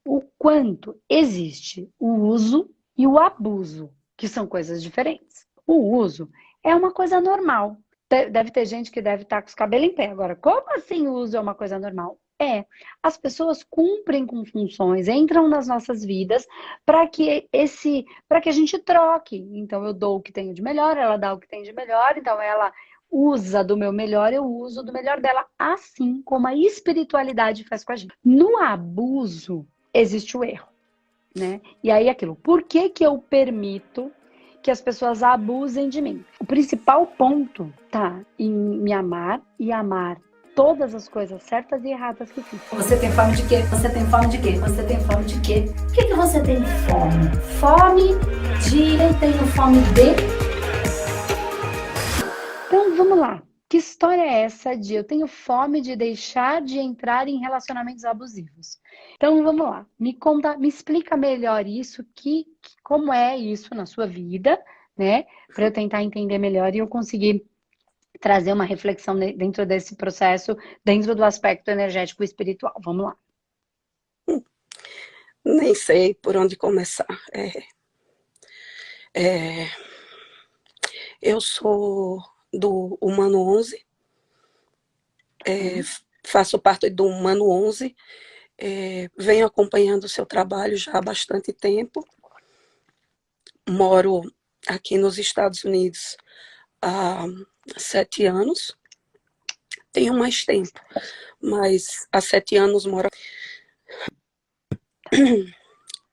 o quanto existe o uso e o abuso, que são coisas diferentes. O uso é uma coisa normal. Deve ter gente que deve estar com os cabelos em pé. Agora, como assim o uso é uma coisa normal? É, as pessoas cumprem com funções, entram nas nossas vidas para que a gente troque. Então eu dou o que tenho de melhor, ela dá o que tem de melhor, então ela usa do meu melhor, eu uso do melhor dela, assim como a espiritualidade faz com a gente. No abuso existe o erro, né? E aí aquilo, por que que eu permito que as pessoas abusem de mim? O principal ponto tá em me amar e amar todas as coisas certas e erradas que fiz. Você tem fome de quê? Você tem fome de quê? Você tem fome de quê? O que você tem fome? Fome de... Eu tenho fome de... Então vamos lá. Que história é essa de eu tenho fome de deixar de entrar em relacionamentos abusivos? Então vamos lá. Me conta, me explica melhor isso, como é isso na sua vida, né? Para eu tentar entender melhor e eu conseguir trazer uma reflexão dentro desse processo, dentro do aspecto energético e espiritual. Vamos lá. Nem sei por onde começar. É, eu sou do Humano 11, faço parte do Humano 11, venho acompanhando o seu trabalho já há bastante tempo, moro aqui nos Estados Unidos há 7 anos, tenho mais tempo, mas há 7 anos moro.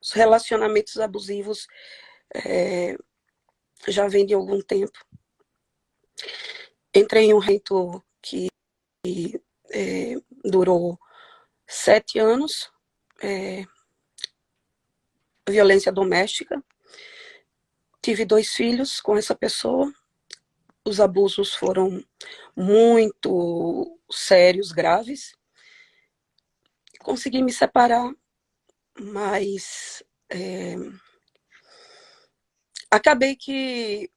Os relacionamentos abusivos já vêm de algum tempo. Entrei em um rito que durou 7 anos, violência doméstica. Tive 2 filhos com essa pessoa. Os abusos foram muito sérios, graves. Consegui me separar, mas acabei que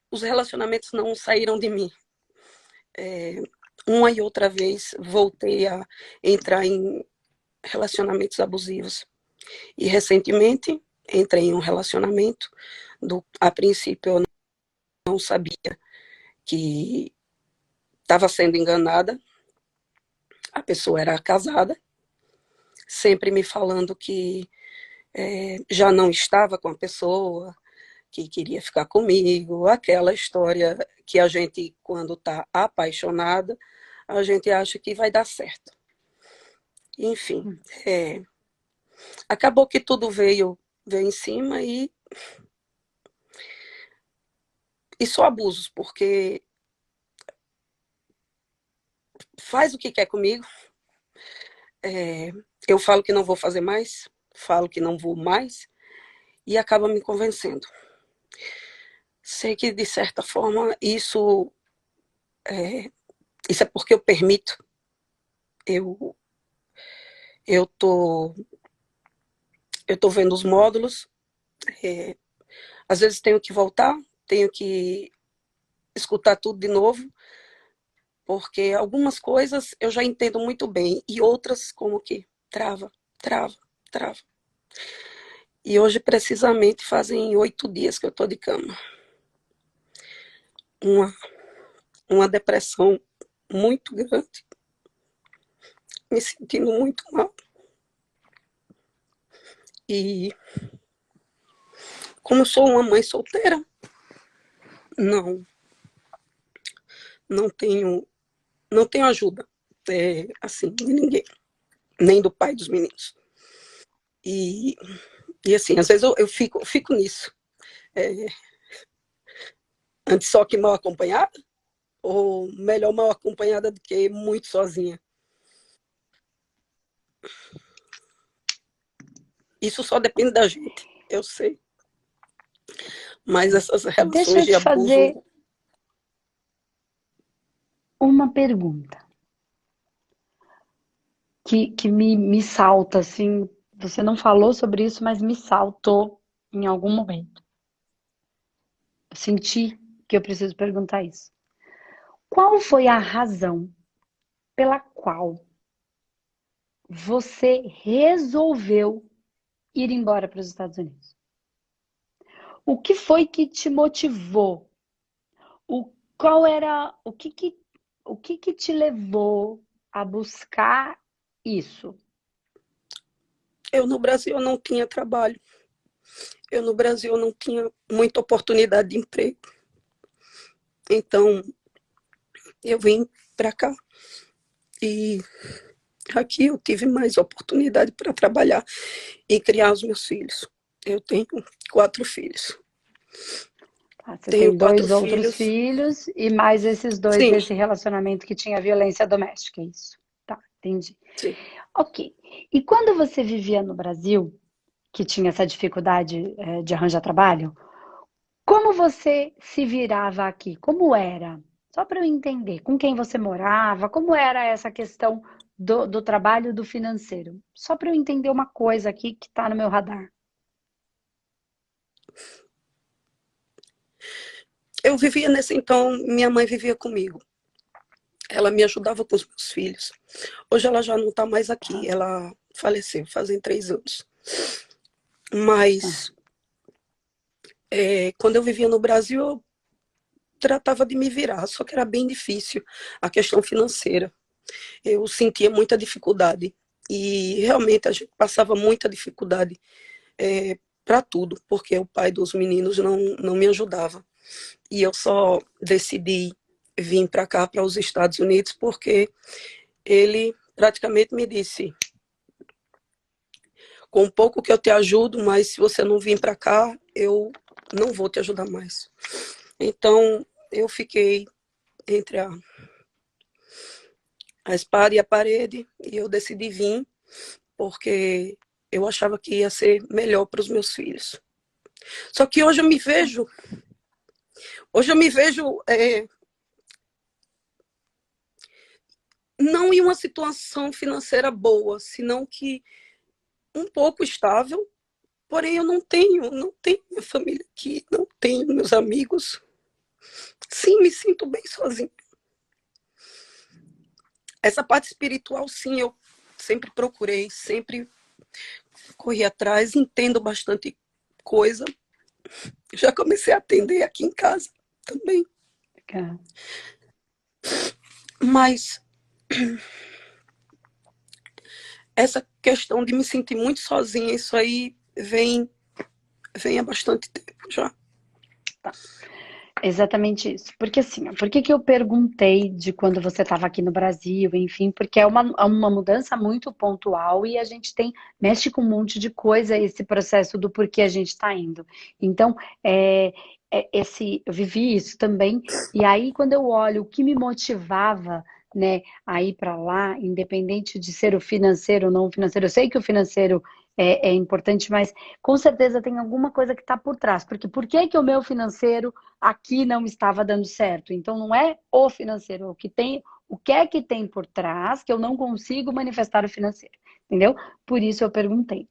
os relacionamentos não saíram de mim. Uma e outra vez voltei a entrar em relacionamentos abusivos. E recentemente entrei em um relacionamento. A princípio eu não sabia que estava sendo enganada. A pessoa era casada, sempre me falando que já não estava com a pessoa, que queria ficar comigo, aquela história que a gente, quando está apaixonada, a gente acha que vai dar certo. Enfim, acabou que tudo veio em cima e só abusos, porque faz o que quer comigo, eu falo que não vou fazer mais, falo que não vou mais, e acaba me convencendo. Sei que, de certa forma, isso é porque eu permito. Eu eu tô, eu tô vendo os módulos, às vezes tenho que voltar, tenho que escutar tudo de novo, porque algumas coisas eu já entendo muito bem, e outras como que trava, trava, trava. E hoje, precisamente, fazem 8 dias que eu tô de cama. Uma, uma depressão muito grande, me sentindo muito mal. E como sou uma mãe solteira, não, não tenho, não tenho ajuda, assim, de ninguém, nem do pai dos meninos. E, e assim, às vezes eu fico nisso. É, antes só que mal acompanhada, ou melhor mal acompanhada do que muito sozinha. Isso só depende da gente, eu sei. Mas essas Deixa relações eu de te fazer abuso. uma pergunta que me salta, assim. Você não falou sobre isso, mas me saltou em algum momento. Eu senti que eu preciso perguntar isso. Qual foi a razão pela qual você resolveu ir embora para os Estados Unidos? O que foi que te motivou? Qual era o que te levou a buscar isso? Eu no Brasil não tinha trabalho. Eu no Brasil não tinha muita oportunidade de emprego. Então, eu vim para cá. E aqui eu tive mais oportunidade para trabalhar e criar os meus filhos. Eu tenho 4 filhos. Você Tenho tem 4 2 outros filhos. filhos e mais esses 2 Sim, desse relacionamento que tinha violência doméstica, é isso? Tá, entendi. sim. Ok. E quando você vivia no Brasil, que tinha essa dificuldade, de arranjar trabalho, como você se virava aqui? Como era? Só para eu entender, com quem você morava, como era essa questão do trabalho do financeiro? Só para eu entender uma coisa aqui que está no meu radar. Eu vivia nesse, então, minha mãe vivia comigo. Ela me ajudava com os meus filhos. Hoje ela já não está mais aqui, ela faleceu fazem 3 anos. Tá. Mas quando eu vivia no Brasil, eu tratava de me virar, só que era bem difícil a questão financeira. Eu sentia muita dificuldade. E realmente a gente passava muita dificuldade para tudo, porque o pai dos meninos não me ajudava. E eu só decidi vir para cá, para os Estados Unidos, porque ele praticamente me disse: com pouco que eu te ajudo, mas se você não vir para cá, eu não vou te ajudar mais. Então, eu fiquei entre a espada e a parede e eu decidi vir, porque eu achava que ia ser melhor para os meus filhos. Só que hoje eu me vejo não em uma situação financeira boa, senão que um pouco estável, porém eu não tenho minha família aqui, não tenho meus amigos. Sim, me sinto bem sozinha. Essa parte espiritual, sim, eu sempre procurei, sempre corri atrás, entendo bastante coisa. Já comecei a atender aqui em casa também. Tá. Mas essa questão de me sentir muito sozinha, isso aí vem há bastante tempo já. Exatamente isso. Porque assim, ó, por que que eu perguntei de quando você estava aqui no Brasil, enfim, porque é uma mudança muito pontual e a gente mexe com um monte de coisa esse processo do porquê a gente está indo. Então, eu vivi isso também, e aí quando eu olho o que me motivava, né, a ir para lá, independente de ser o financeiro ou não o financeiro, eu sei que o financeiro é importante, mas com certeza tem alguma coisa que está por trás, porque por que que o meu financeiro aqui não estava dando certo? Então não é o financeiro, o que é que tem por trás que eu não consigo manifestar o financeiro, entendeu? Por isso eu perguntei.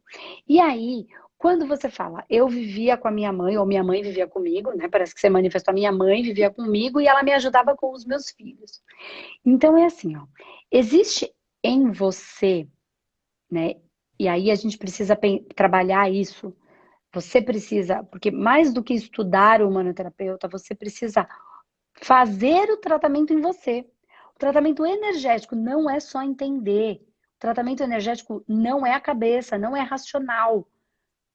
E aí, quando você fala, eu vivia com a minha mãe, ou minha mãe vivia comigo, né? Parece que você manifestou, a minha mãe vivia comigo e ela me ajudava com os meus filhos. Então é assim, ó, existe em você, né? E aí a gente precisa trabalhar isso. Você precisa, porque mais do que estudar o humanoterapeuta, você precisa fazer o tratamento em você. O tratamento energético não é só entender. O tratamento energético não é a cabeça, não é racional.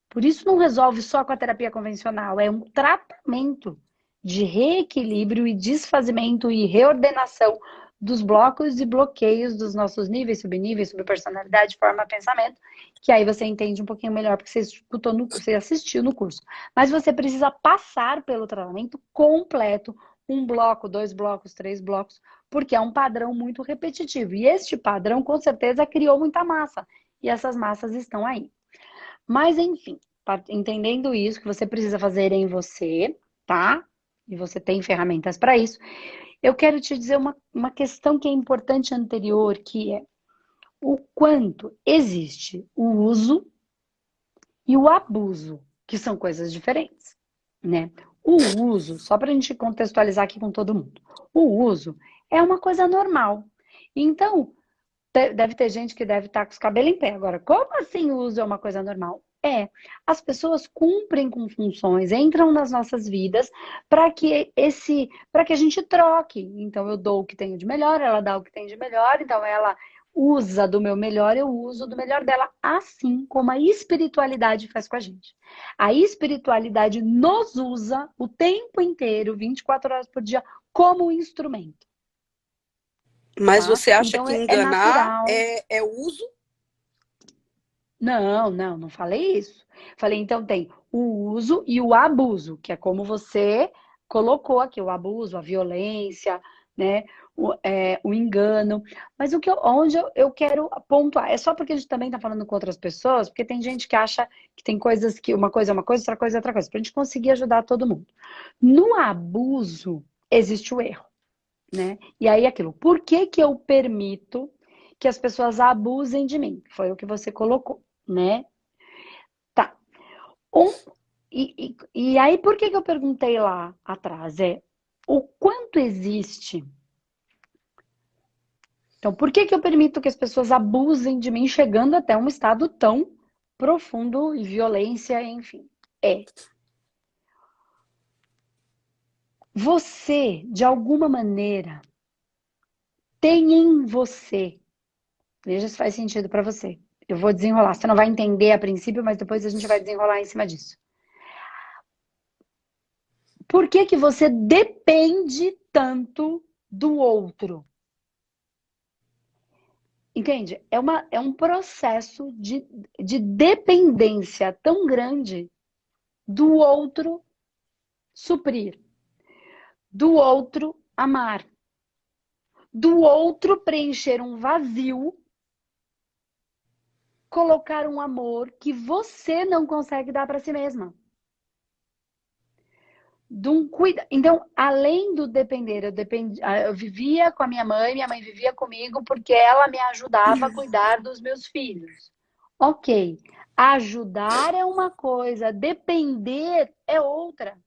Por isso não resolve só com a terapia convencional, é um tratamento de reequilíbrio e desfazimento e reordenação dos blocos e bloqueios dos nossos níveis, subníveis, subpersonalidade, forma, pensamento, que aí você entende um pouquinho melhor porque você assistiu no curso. Mas você precisa passar pelo tratamento completo, 1 bloco, 2 blocos, 3 blocos, porque é um padrão muito repetitivo. E este padrão, com certeza, criou muita massa. E essas massas estão aí. Mas, enfim, entendendo isso, que você precisa fazer em você, tá? E você tem ferramentas para isso. Eu quero te dizer uma questão que é importante anterior, que é o quanto existe o uso e o abuso, que são coisas diferentes, né? O uso, só para a gente contextualizar aqui com todo mundo, o uso é uma coisa normal. Então, Deve ter gente que deve estar com os cabelos em pé. Agora, como assim o uso é uma coisa normal? As pessoas cumprem com funções, entram nas nossas vidas para que a gente troque. Então, eu dou o que tenho de melhor, ela dá o que tem de melhor, então ela usa do meu melhor, eu uso do melhor dela, assim como a espiritualidade faz com a gente. A espiritualidade nos usa o tempo inteiro, 24 horas por dia, como instrumento. Mas Tá? você acha Então, que é enganar natural. é o uso? Não falei isso. Falei, então tem o uso e o abuso, que é como você colocou aqui, o abuso, a violência, né? O engano. Mas onde eu quero pontuar, é só porque a gente também está falando com outras pessoas, porque tem gente que acha que tem coisas que uma coisa é uma coisa, outra coisa é outra coisa, para a gente conseguir ajudar todo mundo. No abuso, existe o erro, né? E aí aquilo, por que que eu permito que as pessoas abusem de mim? Foi o que você colocou, né? Tá. E aí, por que que eu perguntei lá atrás? O quanto existe. Então, por que que eu permito que as pessoas abusem de mim, chegando até um estado tão profundo e violência, enfim? Você, de alguma maneira, tem em você. Veja se faz sentido para você. Eu vou desenrolar. Você não vai entender a princípio, mas depois a gente vai desenrolar em cima disso. Por que que você depende tanto do outro? Entende? É um processo de dependência tão grande do outro suprir, do outro amar, do outro preencher um vazio, colocar um amor que você não consegue dar para si mesma. Então, além do depender, eu vivia com a minha mãe vivia comigo porque ela me ajudava a cuidar dos meus filhos. Ok, ajudar é uma coisa, depender é outra.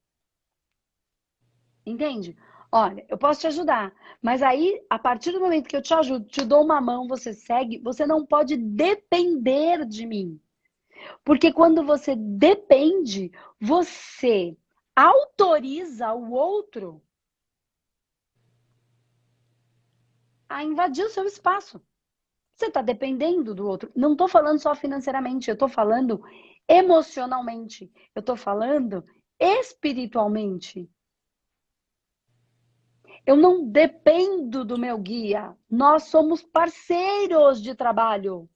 Entende? Olha, eu posso te ajudar, mas aí, a partir do momento que eu te ajudo, te dou uma mão, você segue, você não pode depender de mim. Porque quando você depende, você autoriza o outro a invadir o seu espaço. Você está dependendo do outro. Não estou falando só financeiramente, eu estou falando emocionalmente, eu estou falando espiritualmente. Eu não dependo do meu guia. Nós somos parceiros de trabalho.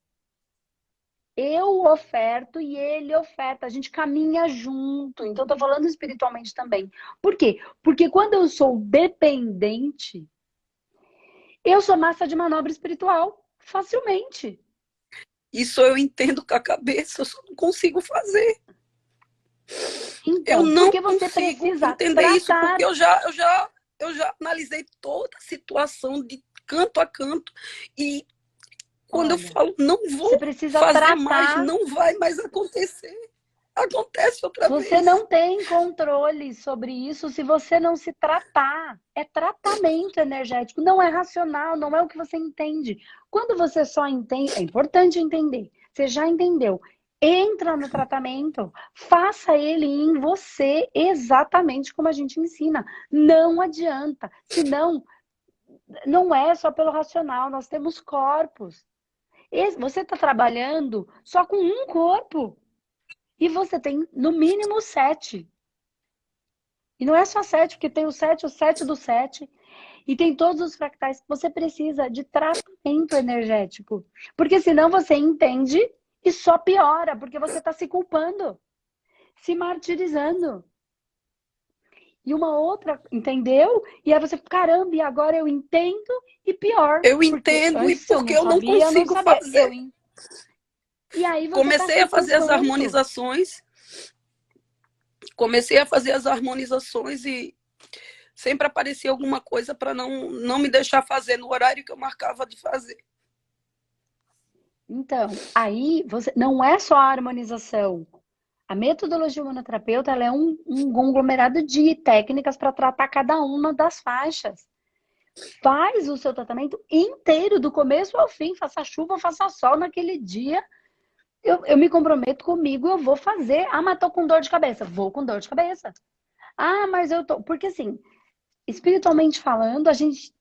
Eu oferto e ele oferta. A gente caminha junto. Então, estou falando espiritualmente também. Por quê? Porque quando eu sou dependente, eu sou massa de manobra espiritual. Facilmente. Isso eu entendo com a cabeça, eu só não consigo fazer. Então, Eu não porque você consigo precisa entender tratar. isso, porque eu já analisei toda a situação de canto a canto e quando eu falo, não vou Você precisa fazer tratar. mais, não vai mais acontecer. Acontece outra vez. Você não tem controle sobre isso se você não se tratar. É tratamento energético, não é racional, não é o que você entende. Quando você só entende, é importante entender. Você já entendeu. Entra no tratamento, faça ele em você exatamente como a gente ensina. Não adianta. Senão, não é só pelo racional, nós temos corpos. Você está trabalhando só com um corpo. E você tem, no mínimo, 7. E não é só 7, porque tem o 7 do 7. E tem todos os fractais. Você precisa de tratamento energético. Porque senão você entende e só piora. Porque você está se culpando. Se martirizando. E uma outra, entendeu? E aí você, caramba, e agora eu entendo e pior. Eu entendo e porque eu não consigo fazer. E aí você comecei a fazer as harmonizações. Comecei a fazer as harmonizações e sempre aparecia alguma coisa para não me deixar fazer no horário que eu marcava de fazer. Então, aí você não é só a harmonização. A metodologia humanoterapeuta ela é um conglomerado de técnicas para tratar cada uma das faixas. Faz o seu tratamento inteiro, do começo ao fim, faça chuva, faça sol naquele dia. Eu me comprometo comigo, eu vou fazer. Ah, mas tô com dor de cabeça. Vou com dor de cabeça. Ah, mas eu tô. Porque assim, espiritualmente falando, a gente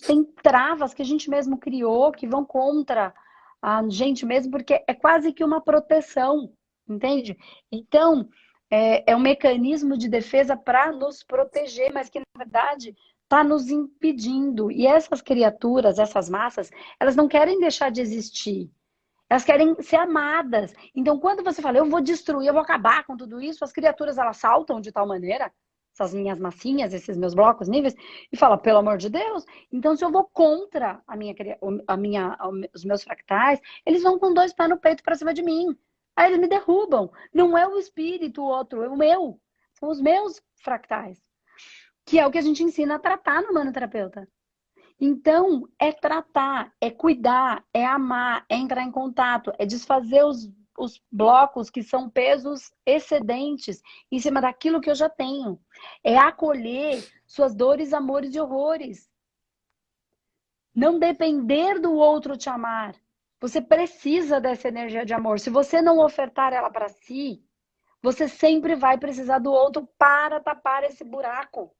tem travas que a gente mesmo criou, que vão contra a gente mesmo, porque é quase que uma proteção, entende? Então, é um mecanismo de defesa para nos proteger, mas que, na verdade, está nos impedindo. E essas criaturas, essas massas, elas não querem deixar de existir. Elas querem ser amadas. Então, quando você fala, eu vou destruir, eu vou acabar com tudo isso, as criaturas, elas saltam de tal maneira, essas minhas massinhas, esses meus blocos níveis, e fala, pelo amor de Deus. Então, se eu vou contra os meus fractais, eles vão com 2 pés no peito para cima de mim. Aí eles me derrubam. Não é o espírito, o outro, é o meu. São os meus fractais. Que é o que a gente ensina a tratar no manoterapeuta. Então, é tratar, é cuidar, é amar, é entrar em contato, é desfazer os blocos que são pesos excedentes em cima daquilo que eu já tenho. É acolher suas dores, amores e horrores. Não depender do outro te amar. Você precisa dessa energia de amor. Se você não ofertar ela para si, você sempre vai precisar do outro para tapar esse buraco.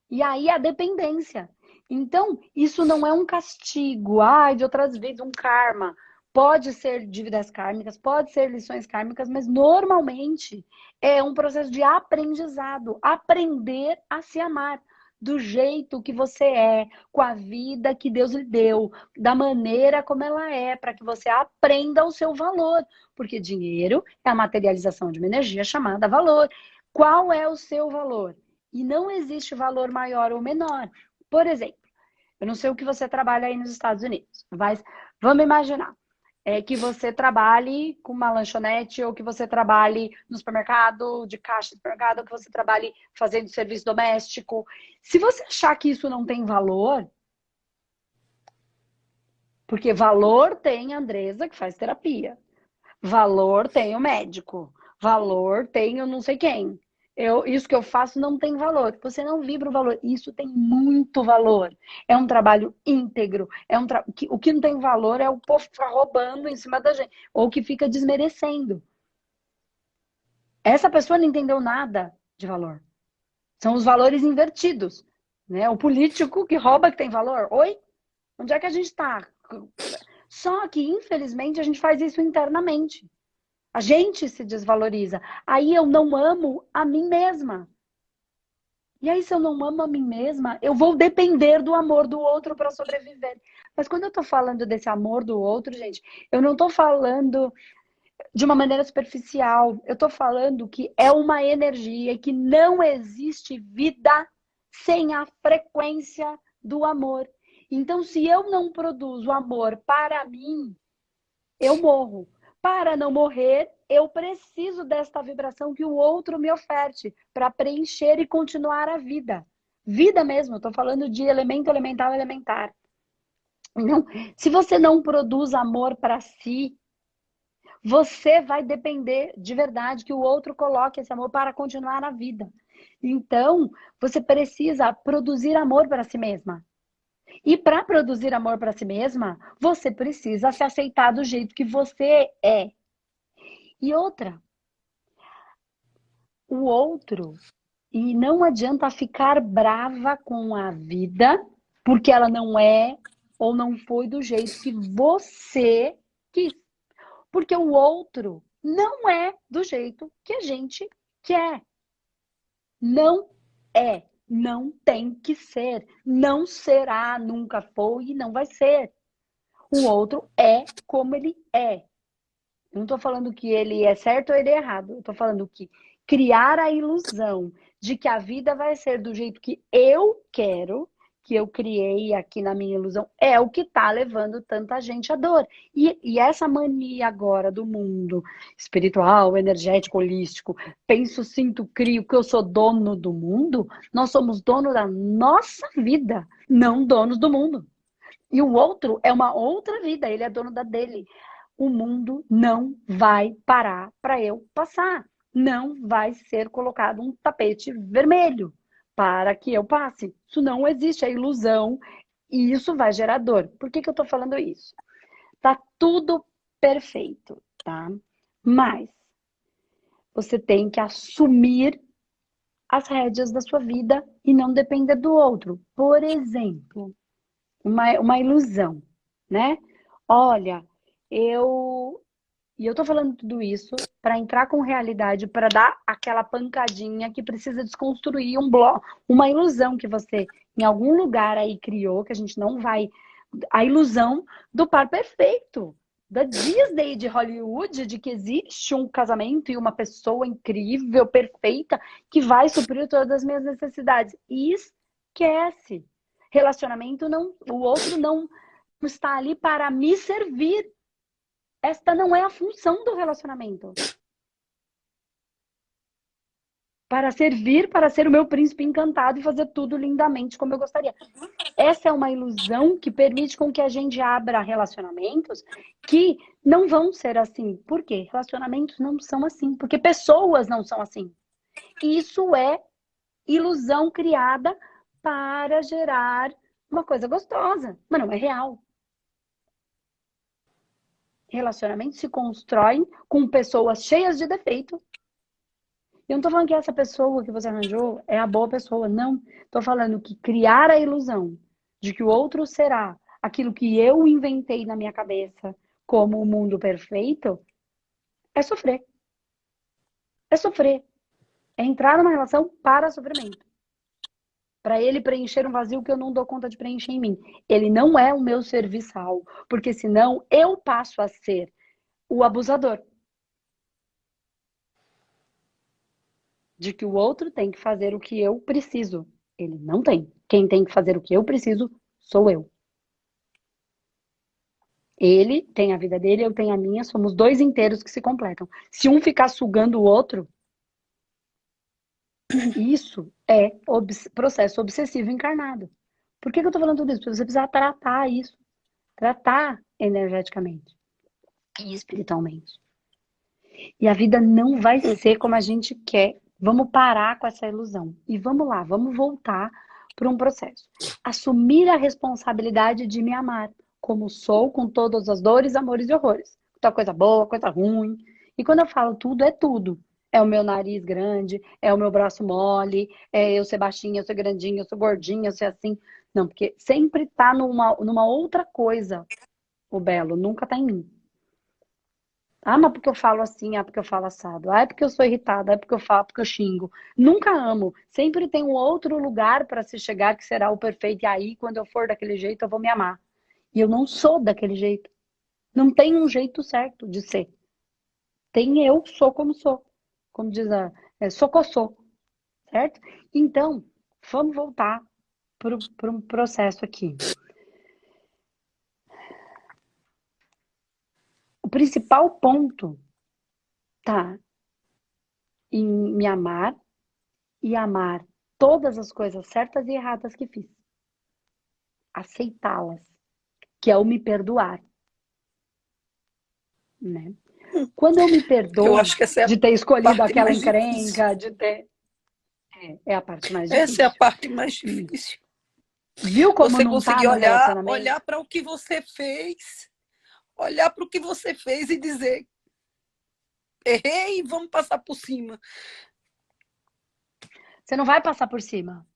E aí a dependência. Então, isso não é um castigo, de outras vezes, um karma. Pode ser dívidas kármicas, pode ser lições kármicas, mas normalmente é um processo de aprendizado. Aprender a se amar do jeito que você é, com a vida que Deus lhe deu, da maneira como ela é, para que você aprenda o seu valor. Porque dinheiro é a materialização de uma energia chamada valor. Qual é o seu valor? E não existe valor maior ou menor. Por exemplo, eu não sei o que você trabalha aí nos Estados Unidos, mas vamos imaginar que você trabalhe com uma lanchonete, ou que você trabalhe no supermercado, de caixa de supermercado, ou que você trabalhe fazendo serviço doméstico. Se você achar que isso não tem valor, porque valor tem a Andresa que faz terapia, valor tem o médico, valor tem o não sei quem. Isso que eu faço não tem valor. Você não vibra o valor. Isso tem muito valor. É um trabalho íntegro. O que não tem valor é o povo ficar roubando em cima da gente. Ou que fica desmerecendo. Essa pessoa não entendeu nada de valor. São os valores invertidos. Né? O político que rouba que tem valor. Oi? Onde é que a gente está? Só que, infelizmente, a gente faz isso internamente. A gente se desvaloriza. Aí eu não amo a mim mesma. E aí, se eu não amo a mim mesma, eu vou depender do amor do outro para sobreviver. Mas quando eu tô falando desse amor do outro, gente, eu não tô falando de uma maneira superficial. Eu tô falando que é uma energia e que não existe vida sem a frequência do amor. Então, se eu não produzo amor para mim, eu morro. Para não morrer, eu preciso desta vibração que o outro me oferte para preencher e continuar a vida. Vida mesmo, eu tô falando de elemento, elemental, elementar. Então, se você não produz amor para si, você vai depender de verdade que o outro coloque esse amor para continuar a vida. Então, você precisa produzir amor para si mesma. E para produzir amor para si mesma, você precisa se aceitar do jeito que você é. E outra, o outro, e não adianta ficar brava com a vida, porque ela não é ou não foi do jeito que você quis. Porque o outro não é do jeito que a gente quer. Não é. Não tem que ser. Não será, nunca foi e não vai ser. O outro é como ele é. Eu não estou falando que ele é certo ou ele é errado. Eu estou falando que criar a ilusão de que a vida vai ser do jeito que eu quero, que eu criei aqui na minha ilusão, é o que está levando tanta gente à dor. E essa mania agora do mundo espiritual, energético, holístico, penso, sinto, crio, que eu sou dono do mundo, nós somos dono da nossa vida, não donos do mundo. E o outro é uma outra vida, ele é dono da dele. O mundo não vai parar para eu passar. Não vai ser colocado um tapete vermelho para que eu passe. Isso não existe, é ilusão e isso vai gerar dor. Por que eu tô falando isso? Tá tudo perfeito, tá? Mas você tem que assumir as rédeas da sua vida e não depender do outro. Por exemplo, uma ilusão, né? Olha, eu tô falando tudo isso para entrar com realidade, para dar aquela pancadinha que precisa desconstruir uma ilusão que você em algum lugar aí criou, que a gente não vai, a ilusão do par perfeito. Da Disney, de Hollywood, de que existe um casamento e uma pessoa incrível, perfeita, que vai suprir todas as minhas necessidades. E esquece. Relacionamento não, o outro não está ali para me servir. Esta não é a função do relacionamento. Para servir, para ser o meu príncipe encantado e fazer tudo lindamente como eu gostaria. Essa é uma ilusão que permite com que a gente abra relacionamentos que não vão ser assim. Por quê? Relacionamentos não são assim. Porque pessoas não são assim. Isso é ilusão criada para gerar uma coisa gostosa, mas não é real. Relacionamentos se constroem com pessoas cheias de defeito. Eu não tô falando que essa pessoa que você arranjou é a boa pessoa, não. Tô falando que criar a ilusão de que o outro será aquilo que eu inventei na minha cabeça como o mundo perfeito é sofrer. É sofrer. É entrar numa relação para sofrimento. Para ele preencher um vazio que eu não dou conta de preencher em mim. Ele não é o meu serviçal, porque senão eu passo a ser o abusador. De que o outro tem que fazer o que eu preciso. Ele não tem. Quem tem que fazer o que eu preciso sou eu. Ele tem a vida dele, eu tenho a minha, somos dois inteiros que se completam. Se um ficar sugando o outro, isso é processo obsessivo encarnado. Por que eu tô falando tudo isso? Porque você precisa tratar isso. Tratar energeticamente e espiritualmente. E a vida não vai ser como a gente quer. Vamos parar com essa ilusão. E vamos lá, vamos voltar para um processo. Assumir a responsabilidade de me amar, como sou, com todas as dores, amores e horrores. Então, coisa boa, coisa ruim. E quando eu falo tudo, é tudo. É o meu nariz grande, é o meu braço mole, é eu ser baixinha, eu ser grandinha, eu sou gordinha, eu ser assim. Não, porque sempre tá numa outra coisa, o belo, nunca tá em mim. Ah, mas porque eu falo assim, ah, porque eu falo assado. Ah, é porque eu sou irritada, é porque eu falo, porque eu xingo. Nunca amo. Sempre tem um outro lugar para se chegar que será o perfeito. E aí, quando eu for daquele jeito, eu vou me amar. E eu não sou daquele jeito. Não tem um jeito certo de ser. Tem eu, sou como sou. Como diz sou que sou. Certo? Então, vamos voltar para um processo aqui. O principal ponto tá em me amar e amar todas as coisas certas e erradas que fiz. Aceitá-las, que é o me perdoar. Né? Quando eu me perdoo Eu acho que essa é de ter escolhido parte aquela mais difícil. encrenca, de ter... É a parte mais Essa é a difícil. parte mais difícil. Viu como Você não tá conseguir no olhar relacionamento? para o que você fez, olhar para o que você fez e dizer: errei, vamos passar por cima. Você não vai passar por cima.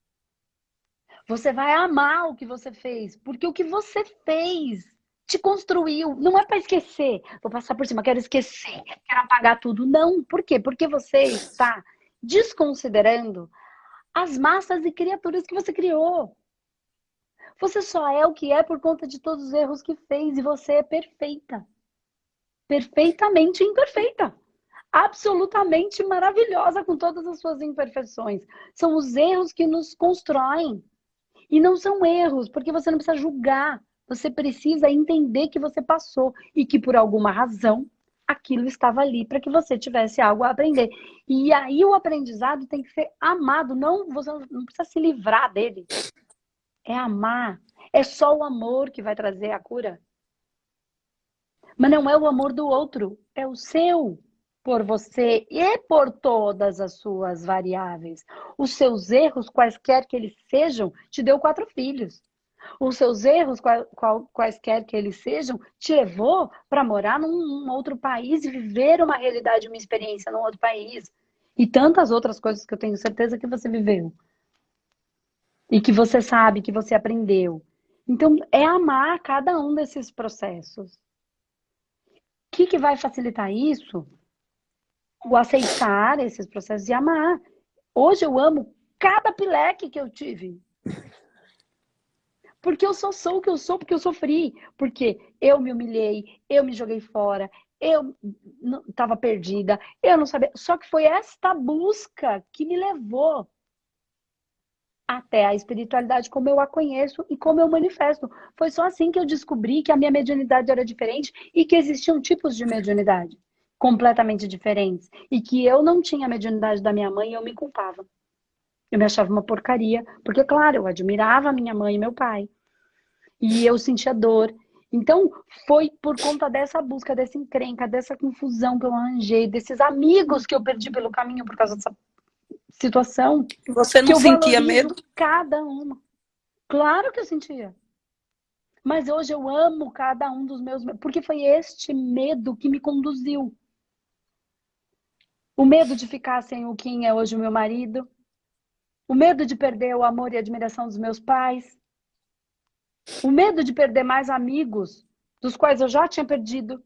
Você vai amar o que você fez, porque o que você fez te construiu. Não é para esquecer. Vou passar por cima, quero esquecer, quero apagar tudo. Não. Por quê? Porque você está desconsiderando as massas e criaturas que você criou. Você só é o que é por conta de todos os erros que fez e você é perfeita. Perfeitamente imperfeita. Absolutamente maravilhosa com todas as suas imperfeições. São os erros que nos constroem. E não são erros, porque você não precisa julgar. Você precisa entender que você passou e que por alguma razão aquilo estava ali para que você tivesse algo a aprender. E aí o aprendizado tem que ser amado, não, você não precisa se livrar dele. É amar. É só o amor que vai trazer a cura. Mas não é o amor do outro, é o seu. por você e por todas as suas variáveis. Os seus erros, quaisquer que eles sejam, te deu 4 filhos. Os seus erros, quaisquer que eles sejam, te levou para morar num outro país e viver uma realidade, uma experiência num outro país. E tantas outras coisas que eu tenho certeza que você viveu. E que você sabe, que você aprendeu. Então, é amar cada um desses processos. O que vai facilitar isso? O aceitar esses processos e amar. Hoje eu amo cada pileque que eu tive. Porque eu sou o que eu sou, porque eu sofri. Porque eu me humilhei, eu me joguei fora, eu estava perdida, eu não sabia. Só que foi esta busca que me levou até a espiritualidade como eu a conheço e como eu manifesto. Foi só assim que eu descobri que a minha mediunidade era diferente e que existiam tipos de mediunidade completamente diferentes. E que eu não tinha a mediunidade da minha mãe e eu me culpava. Eu me achava uma porcaria, porque, claro, eu admirava a minha mãe e meu pai. E eu sentia dor. Então, foi por conta dessa busca, dessa encrenca, dessa confusão que eu arranjei, desses amigos que eu perdi pelo caminho por causa dessa situação, Você não que eu sentia valorizo medo? cada uma. Claro que eu sentia. Mas hoje eu amo cada um dos meus medos, porque foi este medo que me conduziu. O medo de ficar sem o quem é hoje o meu marido. O medo de perder o amor e a admiração dos meus pais. O medo de perder mais amigos, dos quais eu já tinha perdido.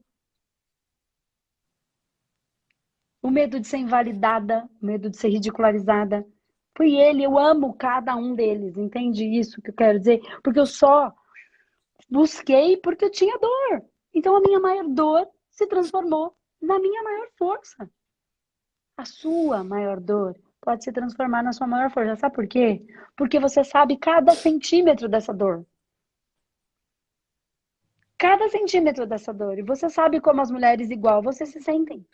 O medo de ser invalidada, o medo de ser ridicularizada. Foi ele, eu amo cada um deles, entende isso que eu quero dizer? Porque eu só busquei porque eu tinha dor. Então a minha maior dor se transformou na minha maior força. A sua maior dor pode se transformar na sua maior força. Sabe por quê? Porque você sabe cada centímetro dessa dor. Cada centímetro dessa dor. E você sabe como as mulheres igual você se sentem.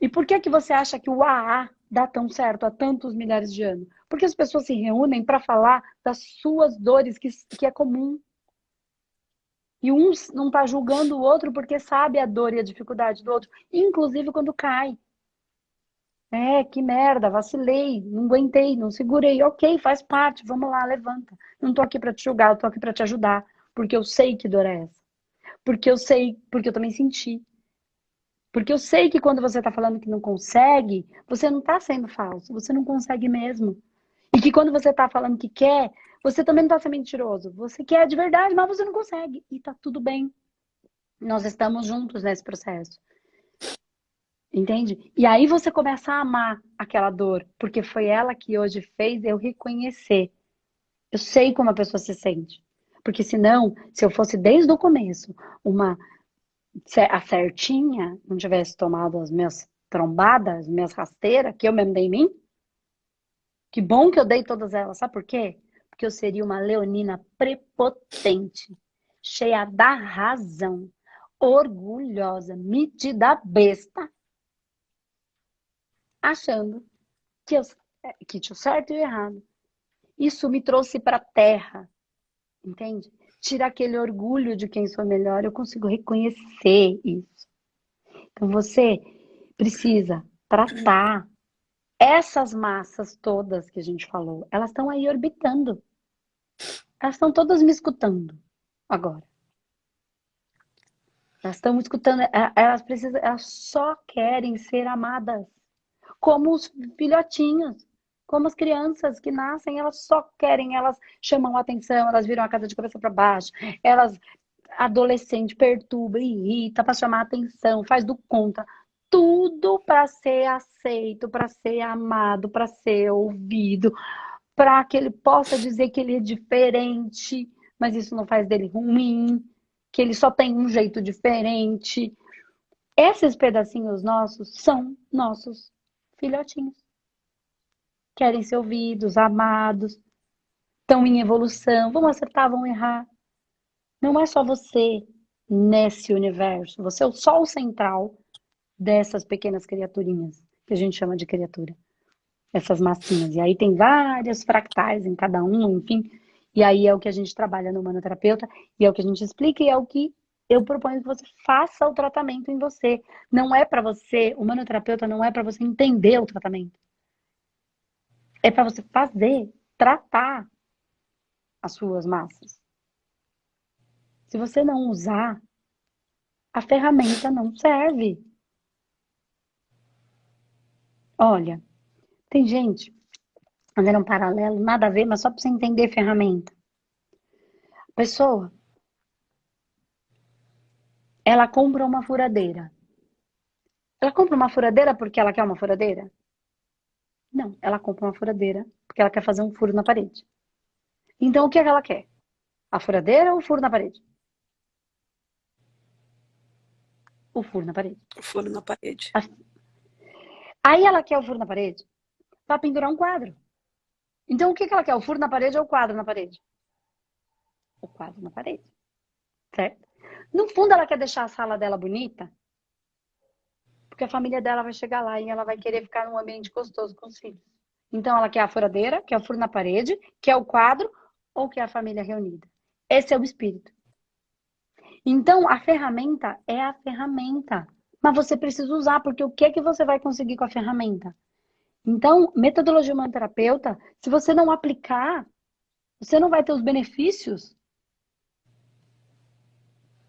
E por que você acha que o AA dá tão certo há tantos milhares de anos? Porque as pessoas se reúnem para falar das suas dores, que é comum. E um não está julgando o outro porque sabe a dor e a dificuldade do outro. Inclusive quando cai. É, que merda, vacilei, não aguentei, não segurei. Ok, faz parte, vamos lá, levanta. Não tô aqui para te julgar, eu tô aqui para te ajudar. Porque eu sei que dor é essa. Porque eu sei, porque eu também senti. Porque eu sei que quando você tá falando que não consegue, você não tá sendo falso, você não consegue mesmo. E que quando você tá falando que quer, você também não tá sendo mentiroso. Você quer de verdade, mas você não consegue. E tá tudo bem. Nós estamos juntos nesse processo. Entende? E aí você começa a amar aquela dor, porque foi ela que hoje fez eu reconhecer. Eu sei como a pessoa se sente. Porque senão, se eu fosse desde o começo a certinha, não tivesse tomado as minhas trombadas, as minhas rasteiras, que eu mesmo dei em mim, que bom que eu dei todas elas. Sabe por quê? Porque eu seria uma leonina prepotente, cheia da razão, orgulhosa, metida besta, achando que tinha o certo e o errado. Isso me trouxe para a terra, entende? Tirar aquele orgulho de quem sou melhor, eu consigo reconhecer isso. Então você precisa tratar essas massas todas que a gente falou. Elas estão aí orbitando. Elas estão todas me escutando agora. Elas estão me escutando, elas só querem ser amadas. Como os filhotinhos, como as crianças que nascem, elas só querem, elas chamam a atenção, elas viram a casa de cabeça para baixo, elas, adolescente, perturba, irrita para chamar a atenção, faz do conta. Tudo para ser aceito, para ser amado, para ser ouvido, para que ele possa dizer que ele é diferente, mas isso não faz dele ruim, que ele só tem um jeito diferente. Esses pedacinhos nossos são nossos filhotinhos. Querem ser ouvidos, amados, estão em evolução, vão acertar, vão errar. Não é só você nesse universo, você é o sol central dessas pequenas criaturinhas, que a gente chama de criatura. Essas massinhas. E aí tem várias fractais em cada um, enfim. E aí é o que a gente trabalha no humanoterapeuta, e é o que a gente explica, e é o que eu proponho que você faça o tratamento em você. Não é para você, o manoterapeuta não é para você entender o tratamento. É para você fazer, tratar as suas massas. Se você não usar, a ferramenta não serve. Olha, tem gente fazendo um paralelo, nada a ver, mas só para você entender ferramenta. A pessoa, ela compra uma furadeira. Ela compra uma furadeira porque ela quer uma furadeira? Não, ela compra uma furadeira porque ela quer fazer um furo na parede. Então, o que é que ela quer? A furadeira ou o furo na parede? O furo na parede. O furo na parede. Aí ela quer o furo na parede para pendurar um quadro. Então, o que que ela quer? O furo na parede ou o quadro na parede? O quadro na parede. Certo? No fundo, ela quer deixar a sala dela bonita, porque a família dela vai chegar lá e ela vai querer ficar num ambiente gostoso com os filhos. Então, ela quer a furadeira, quer o furo na parede, quer o quadro ou quer a família reunida. Esse é o espírito. Então, a ferramenta é a ferramenta. Mas você precisa usar, porque o que é que você vai conseguir com a ferramenta? Então, metodologia humanoterapeuta, se você não aplicar, você não vai ter os benefícios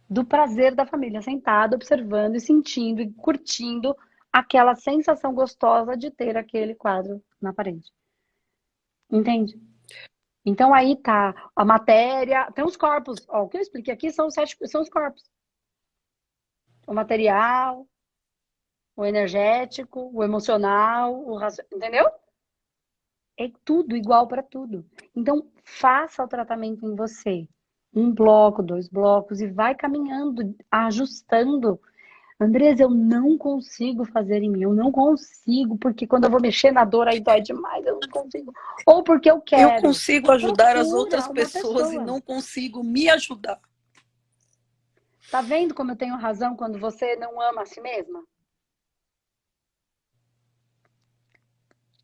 do prazer da família sentada, observando e sentindo e curtindo aquela sensação gostosa de ter aquele quadro na parede. Entende? Então aí tá a matéria, tem os corpos. Ó, o que eu expliquei aqui são os corpos. O material, o energético, o emocional, entendeu? É tudo igual para tudo. Então, faça o tratamento em você. Um bloco, 2 blocos, e vai caminhando, ajustando. Andresa, eu não consigo fazer em mim, eu não consigo, porque quando eu vou mexer na dor aí dói demais, eu não consigo. Ou porque eu quero. Eu consigo ajudar as Procura outras uma pessoas e pessoa. não consigo me ajudar. Tá vendo como eu tenho razão quando você não ama a si mesma?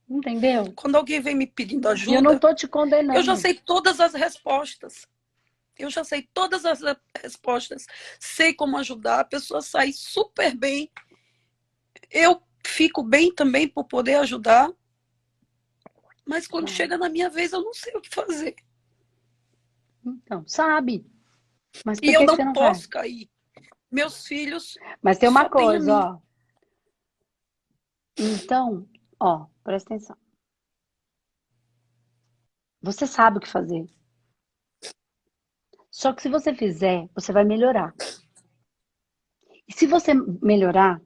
Entendeu? Quando alguém vem me pedindo E eu não ajuda, tô te eu condenando. já sei todas as respostas. Eu já sei todas as respostas. Sei como ajudar, a pessoa sai super bem. Eu fico bem também por poder ajudar. Mas quando chega na minha vez, eu não sei o que fazer. Então, sabe. Mas E por eu que não você não faz? posso cair. Meus filhos Mas tem uma só têm a coisa, mim. ó. Então, ó, presta atenção. Você sabe o que fazer. Só que se você fizer, você vai melhorar. E se você melhorar,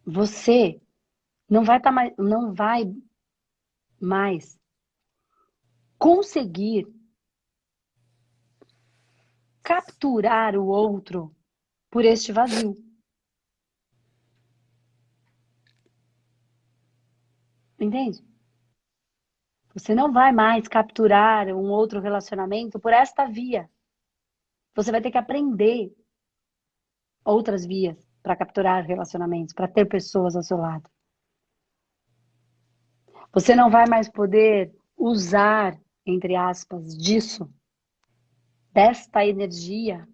você não vai mais conseguir capturar o outro por este vazio. Entende? Você não vai mais capturar um outro relacionamento por esta via. Você vai ter que aprender outras vias para capturar relacionamentos, para ter pessoas ao seu lado. Você não vai mais poder usar, entre aspas, desta energia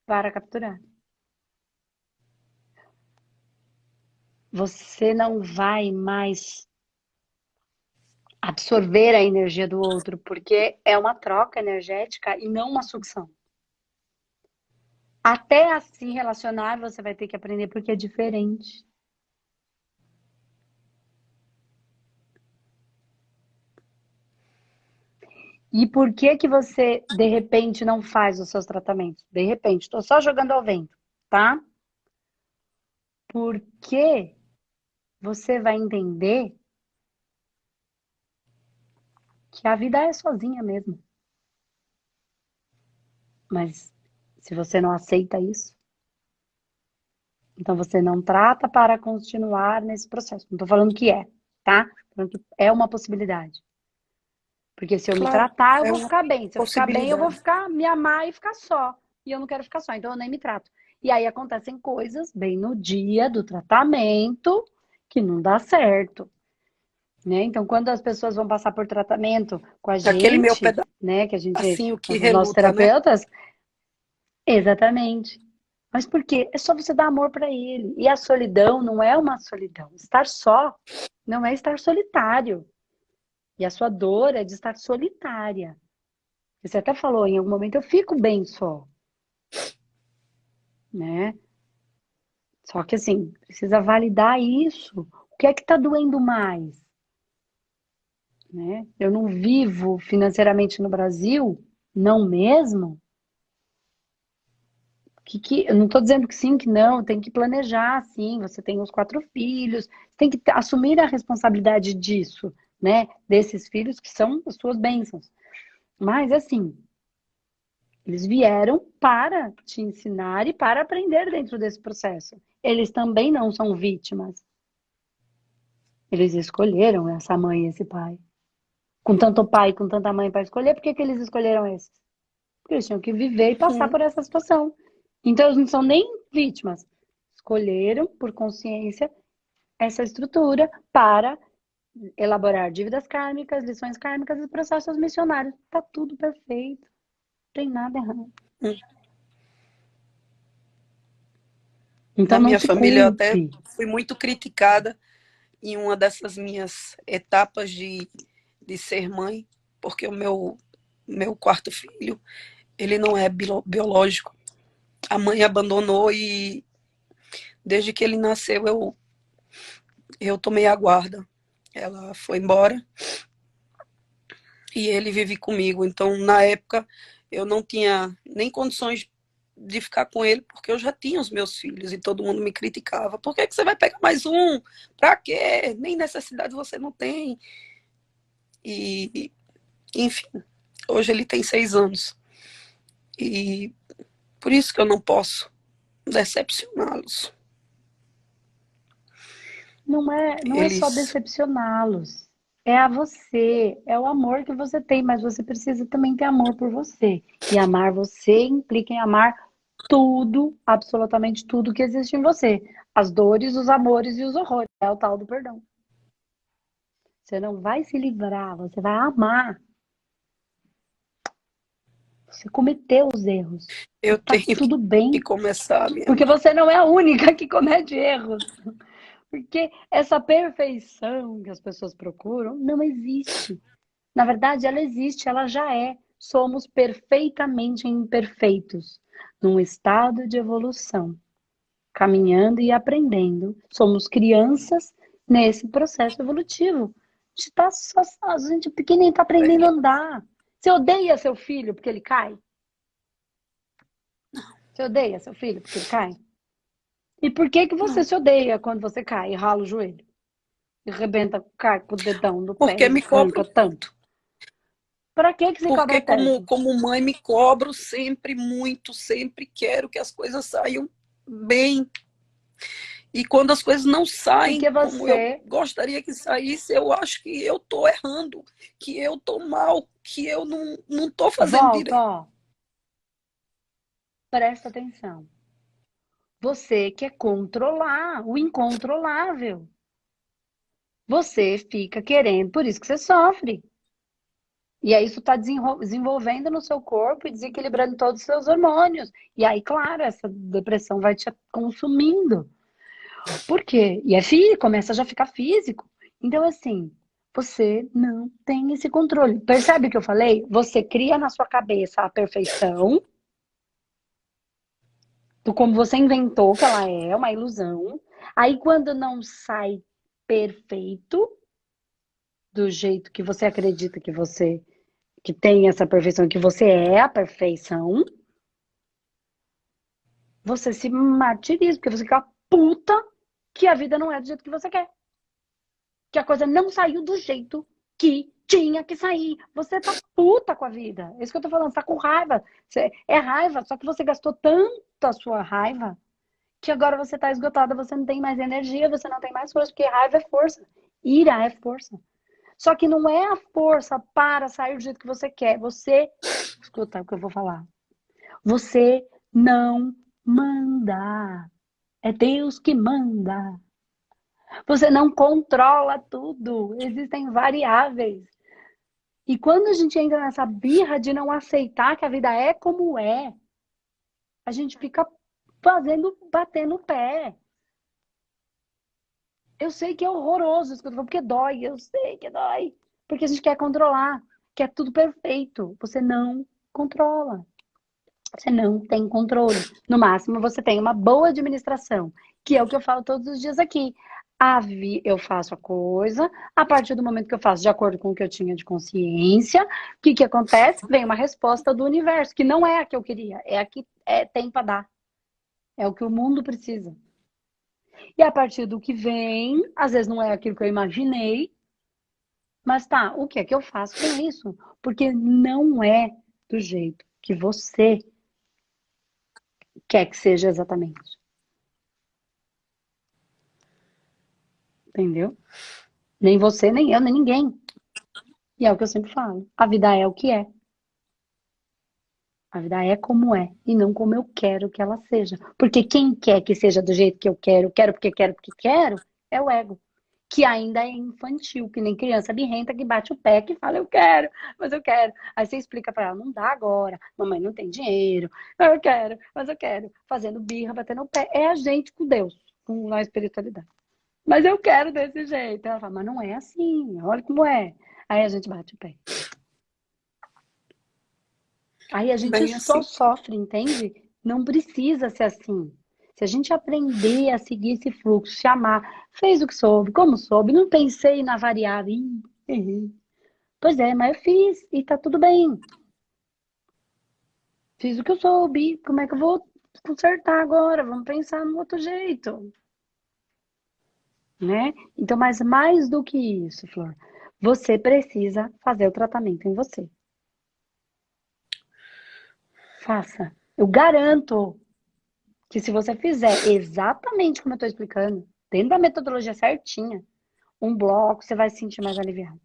para capturar. Você não vai mais absorver a energia do outro, porque é uma troca energética e não uma sucção. Até a se relacionar, você vai ter que aprender porque é diferente. E por que que você, de repente, não faz os seus tratamentos? De repente, estou só jogando ao vento, tá? Porque você vai entender que a vida é sozinha mesmo. Mas se você não aceita isso, então você não trata para continuar nesse processo. Não estou falando que é, tá? Tô falando que é uma possibilidade. Porque se eu me Claro, tratar, eu é vou uma ficar bem. Se eu ficar bem, eu vou possibilidade. ficar, me amar e ficar só. E eu não quero ficar só, então eu nem me trato. E aí acontecem coisas bem no dia do tratamento que não dá certo. Né? Então, quando as pessoas vão passar por tratamento com a Aquele meu gente, pedaço né? Que a gente, Assim, o que os nossos reluta, né? terapeutas, exatamente. Mas por quê? É só você dar amor para ele. E a solidão não é uma solidão. Estar só não é estar solitário. E a sua dor é de estar solitária. Você até falou, em algum momento eu fico bem só, né? Só que assim, precisa validar isso. O que é que está doendo mais, né? Eu não vivo financeiramente no Brasil, não mesmo? Eu não estou dizendo que sim, que não, tem que planejar, sim. Você tem os 4 filhos, tem que assumir a responsabilidade disso, né? Desses filhos que são as suas bênçãos. Mas assim, eles vieram para te ensinar e para aprender dentro desse processo. Eles também não são vítimas. Eles escolheram essa mãe e esse pai. Com tanto pai, com tanta mãe para escolher, por que que eles escolheram esses? Porque eles tinham que viver e passar Uhum. por essa situação. Então, eles não são nem vítimas. Escolheram, por consciência, essa estrutura para elaborar dívidas kármicas, lições kármicas e processos missionários. Tá tudo perfeito. Não tem nada errado. Então, Na não minha se família, eu até culpe. fui muito criticada em uma dessas minhas etapas de ser mãe, porque o meu quarto filho, ele não é biológico. A mãe abandonou e desde que ele nasceu eu tomei a guarda. Ela foi embora e ele vive comigo. Então, na época, eu não tinha nem condições de ficar com ele, porque eu já tinha os meus filhos e todo mundo me criticava. Por que que você vai pegar mais um? Pra quê? Nem necessidade você não tem. E, enfim, hoje ele tem 6 anos. E por isso que eu não posso decepcioná-los. Não é só Eles. decepcioná-los. É a você, é o amor que você tem, mas você precisa também ter amor por você. E amar você implica em amar tudo, absolutamente tudo que existe em você. As dores, os amores e os horrores. É o tal do perdão. Você não vai se livrar, você vai amar. Você cometeu os erros. E Eu tá tenho tudo que bem, começar a me porque amar. você não é a única que comete erros. Porque essa perfeição que as pessoas procuram não existe. Na verdade, ela existe, ela já é. Somos perfeitamente imperfeitos, num estado de evolução, caminhando e aprendendo. Somos crianças nesse processo evolutivo. A gente tá só, a gente pequenininho está aprendendo a andar. Você odeia seu filho porque ele cai? Você odeia seu filho porque ele cai? E por que que você Não, se odeia quando você cai e rala o joelho? E rebenta, cai com o dedão do pé porque e me arranca cobro, tanto? Pra que se cobra porque tanto? como mãe me cobro sempre muito, sempre quero que as coisas saiam bem. E quando as coisas não saem Porque como eu você, gostaria que saísse, eu acho que eu estou errando, que eu estou mal, que eu não estou fazendo volta, direito. ó, presta atenção. Você quer controlar o incontrolável. Você fica querendo, por isso que você sofre. E aí isso está desenvolvendo no seu corpo e desequilibrando todos os seus hormônios. E aí, claro, essa depressão vai te consumindo. Por quê? E começa já a ficar físico. Então, assim, você não tem esse controle. Percebe o que eu falei? Você cria na sua cabeça a perfeição, do como você inventou que ela é, uma ilusão. Aí, quando não sai perfeito, do jeito que você acredita que tem essa perfeição, que você é a perfeição, você se martiriza, porque você fica puta que a vida não é do jeito que você quer. Que a coisa não saiu do jeito que tinha que sair. Você tá puta com a vida. É isso que eu tô falando, você tá com raiva. É raiva, só que você gastou tanto a sua raiva que agora você tá esgotada, você não tem mais energia, você não tem mais força, porque raiva é força. Ira é força. Só que não é a força para sair do jeito que você quer. Você, escuta o que eu vou falar. Você não manda. É Deus que manda. Você não controla tudo. Existem variáveis. E quando a gente entra nessa birra de não aceitar que a vida é como é, a gente fica batendo o pé. Eu sei que é horroroso isso que eu tô falando, porque dói, eu sei que dói. Porque a gente quer controlar, quer tudo perfeito. Você não controla. Você não tem controle. No máximo, você tem uma boa administração, que é o que eu falo todos os dias aqui. Eu faço a coisa, a partir do momento que eu faço de acordo com o que eu tinha de consciência, o que que acontece? Vem uma resposta do universo, que não é a que eu queria, é a que tem para dar. É o que o mundo precisa. E a partir do que vem, às vezes não é aquilo que eu imaginei, mas tá, o que é que eu faço com isso? Porque não é do jeito que você quer que seja exatamente. Entendeu? Nem você, nem eu, nem ninguém. E é o que eu sempre falo. A vida é o que é. A vida é como é e não como eu quero que ela seja. Porque quem quer que seja do jeito que eu quero porque quero, é o ego. Que ainda é infantil, que nem criança birrenta que bate o pé, que fala, eu quero, mas eu quero. Aí você explica pra ela, não dá agora, mamãe não tem dinheiro, eu quero, mas eu quero. Fazendo birra, batendo o pé. É a gente com Deus, com a espiritualidade. Mas eu quero desse jeito. Ela fala, mas não é assim, olha como é. Aí a gente bate o pé. Aí a gente Bem só assim. sofre, entende? Não precisa ser assim. Se a gente aprender a seguir esse fluxo, se amar, fez o que soube, como soube, não pensei na variável. Ih, errei. Pois é, mas eu fiz e tá tudo bem. Fiz o que eu soube, como é que eu vou consertar agora? Vamos pensar no outro jeito, né? Então, mas mais do que isso, Flor, você precisa fazer o tratamento em você. Faça. Eu garanto que se você fizer exatamente como eu estou explicando, dentro da metodologia certinha, um bloco, você vai se sentir mais aliviado.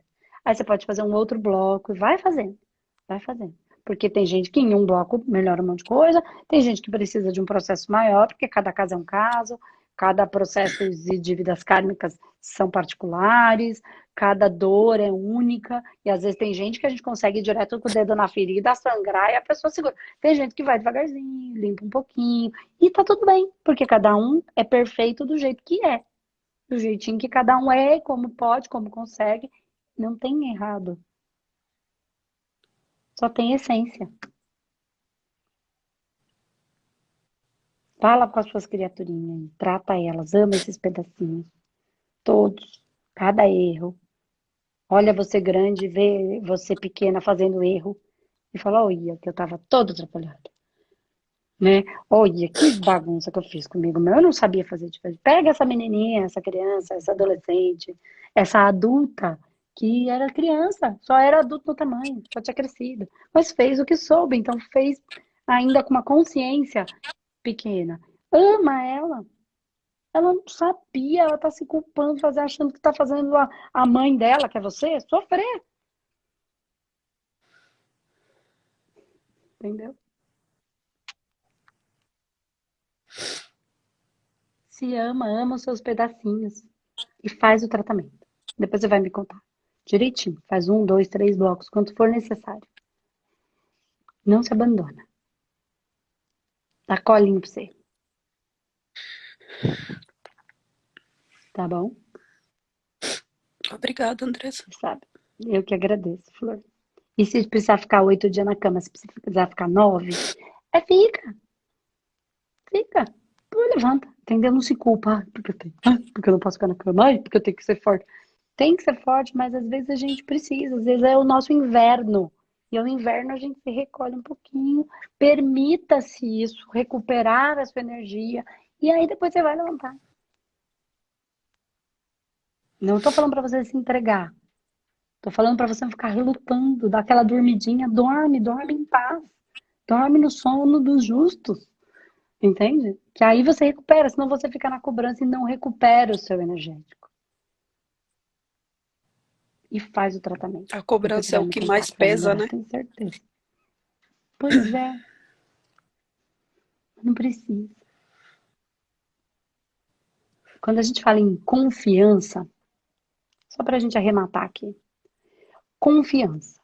Aí você pode fazer um outro bloco e vai fazendo. Vai fazendo. Porque tem gente que em um bloco melhora um monte de coisa, tem gente que precisa de um processo maior, porque cada caso é um caso, cada processo de dívidas kármicas são particulares, cada dor é única, e às vezes tem gente que a gente consegue ir direto com o dedo na ferida, sangrar e a pessoa segura. Tem gente que vai devagarzinho, limpa um pouquinho, e tá tudo bem, porque cada um é perfeito do jeito que é. Do jeitinho que cada um é, como pode, como consegue. Não tem errado. Só tem essência. Fala com as suas criaturinhas, trata elas, ama esses pedacinhos. Todos. Cada erro. Olha você grande, vê você pequena fazendo erro. E fala, olha, que eu tava todo atrapalhado. Né? Olha, que bagunça que eu fiz comigo. Meu, eu não sabia fazer diferente. Pega essa menininha, essa criança, essa adolescente, essa adulta, que era criança, só era adulto no tamanho, só tinha crescido. Mas fez o que soube, então fez ainda com uma consciência pequena. Ama ela. Ela não sabia, ela tá se culpando, achando que tá fazendo a mãe dela, que é você, sofrer. Entendeu? Se ama, ama os seus pedacinhos e faz o tratamento. Depois você vai me contar direitinho. Faz 1, 2, 3 blocos, quanto for necessário. Não se abandona. Dá colinho pra você. Tá bom? Obrigada, Andressa. Você sabe. Eu que agradeço, Flor. E se precisar ficar 8 dias na cama, se precisar ficar 9, fica. Fica. Não levanta. Entendeu? Não se culpa. Porque eu não posso ficar na cama. Ai, porque eu tenho que ser forte. Tem que ser forte, mas às vezes a gente precisa. Às vezes é o nosso inverno. E ao inverno a gente se recolhe um pouquinho. Permita-se isso, recuperar a sua energia. E aí depois você vai levantar. Não tô falando para você se entregar. Tô falando para você não ficar relutando, dar aquela dormidinha. Dorme, dorme em paz. Dorme no sono dos justos. Entende? Que aí você recupera, senão você fica na cobrança e não recupera o seu energético. E faz o tratamento. A Depois você cobrança é vai o me que contar mais que vai pesa, melhorar, né? tenho certeza. Pois é. Não precisa. Quando a gente fala em confiança, só pra gente arrematar aqui. Confiança.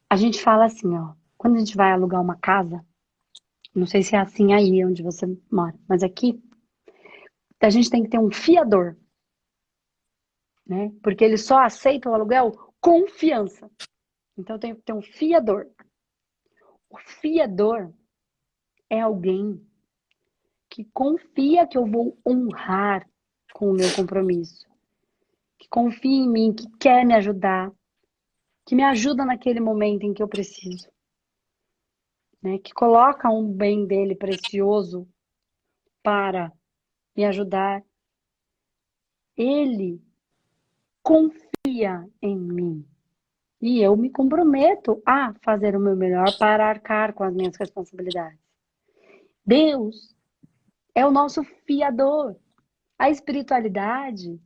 A gente fala assim, ó, quando a gente vai alugar uma casa, não sei se é assim aí onde você mora, mas aqui a gente tem que ter um fiador, né? Porque ele só aceita o aluguel com fiança. Então eu tenho que ter um fiador. O fiador é alguém que confia que eu vou honrar com o meu compromisso, que confia em mim, que quer me ajudar, que me ajuda naquele momento em que eu preciso, né? Que coloca um bem dele precioso para me ajudar. Ele confia em mim e eu me comprometo a fazer o meu melhor para arcar com as minhas responsabilidades. Deus é o nosso fiador. A espiritualidade,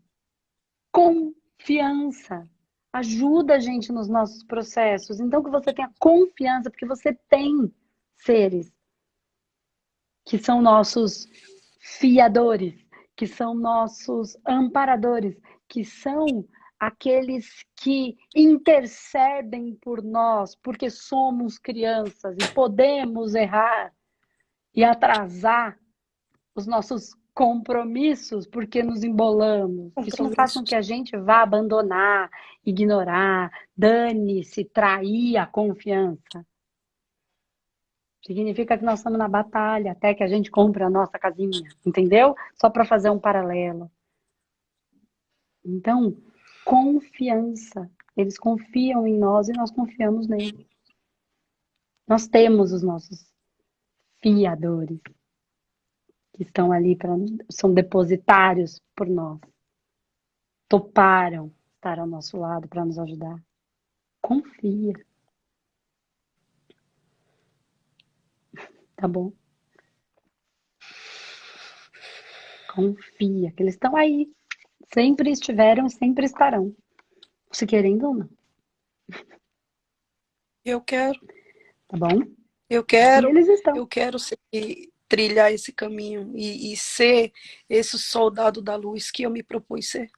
confiança, ajuda a gente nos nossos processos. Então, que você tenha confiança, porque você tem seres que são nossos fiadores, que são nossos amparadores, que são aqueles que intercedem por nós, porque somos crianças e podemos errar e atrasar os nossos compromissos porque nos embolamos. Isso não faz com que a gente vá abandonar, ignorar, dane-se, trair a confiança. Significa que nós estamos na batalha até que a gente compre a nossa casinha, entendeu? Só para fazer um paralelo. Então, confiança. Eles confiam em nós e nós confiamos neles. Nós temos os nossos fiadores que estão ali são depositários por nós. Toparam estar ao nosso lado para nos ajudar. Confia. Tá bom? Confia que eles estão aí. Sempre estiveram, sempre estarão. Se querendo ou não. Eu quero, Tá bom? eu E quero, eles estão. eu quero trilhar esse caminho e ser esse soldado da luz que eu me propus ser.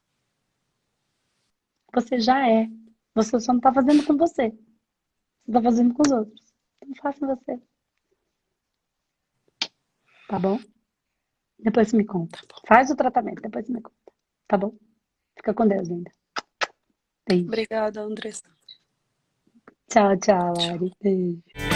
Você já é. Você só não tá fazendo com você. Você tá fazendo com os outros. Então faça você. Tá bom? Depois você me conta. Faz o tratamento, depois você me conta. Tá bom? Fica com Deus ainda. Beijo. Obrigada, Andressa. Tchau, tchau, Lari. Beijo.